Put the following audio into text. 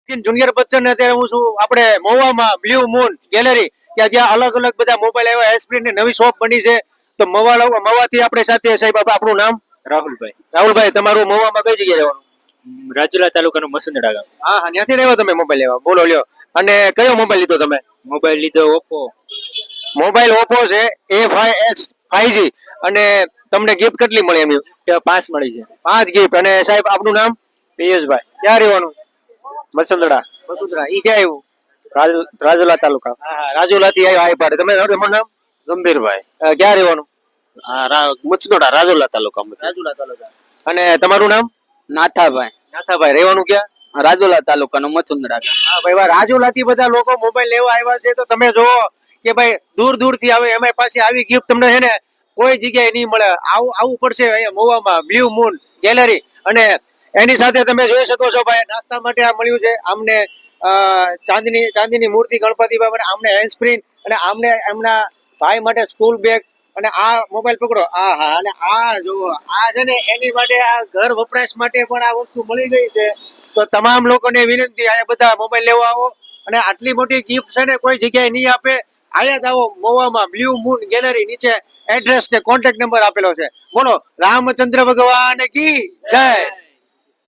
Junior Bachchan ને અત્યારે હું છું આપણે મહુવામાં બ્લુ મૂન ગેલેરી જ્યાં અલગ અલગ બધા મોબાઈલ આવ્યા એસપ્રિન્ટ ની નવી શોપ બની છે તો મવાથી આપણે સાથે સાહેબ આપણું નામ રાહુલભાઈ તમારું મહુવામાં કઈ જગ્યાએ રહેવાનું રાજુલા તાલુકાનું મસુંદડા ગામ. હા હા ત્યાંથી રહેવા તમે મોબાઈલ લેવા બોલો લ્યો અને કયો મોબાઈલ લીધો તમે મોબાઈલ લીધો ઓપ્પો. મોબાઈલ ઓપ્પો છે A5X 5G અને તમને ગિફ્ટ કેટલી મળી એમની 5 મળી છે. 5 ગિફ્ટ અને સાહેબ આપનું નામ પિયુષભાઈ ક્યાં રહેવાનું મસુંદડા વસુંધરા ઈ ક્યાં આવ્યું રાજુલા તાલુકા. હા હા રાજુલાથી આવ્યો આ પાડે તમે તમારું નામ ગંભીરભાઈ ક્યાં રહેવાનું મસુંદડા રાજુલા તાલુકા. રાજુલા તાલુકા અને તમારું નામ નાથાભાઈ નાથાભાઈ રહેવાનું ક્યાં રાજુલા તાલુકાનું મસુંદડા. હા ભાઈ રાજુલા થી બધા લોકો મોબાઈલ લેવા આવ્યા છે તો તમે જોવો કે ભાઈ દૂર દૂર થી આવે એમાં પાછી આવી ગિફ્ટ તમને છે ને કોઈ જગ્યાએ નહીં મળે આવું પડશે અહીંયા મહુવામાં બ્લુ મૂન ગેલેરી અને એની સાથે તમે જોઈ શકો છો ભાઈ નાસ્તા માટે આ મળ્યું છે આમને ચાંદીની મૂર્તિ ગણપતિ બાપા આમને હેન્ડ સ્પ્રિન અને આમને એમના ભાઈ માટે સ્કૂલ બેગ અને આ મોબાઈલ પકડો આ હા અને આ જુઓ આ છે ને એની માટે આ ઘર વપરાશ માટે પણ આ વસ્તુ મળી ગઈ છે તો તમામ લોકોને વિનંતી અહીંયા બધા મોબાઈલ લેવા આવો અને આટલી મોટી ગિફ્ટ છે ને કોઈ જગ્યાએ નહીં આપે અહીંયા જ આવો મહુવામાં બ્લુ મૂન ગેલેરી નીચે એડ્રેસ ને કોન્ટેક્ટ નંબર આપેલો છે બોલો રામચંદ્ર ભગવાન કી જય.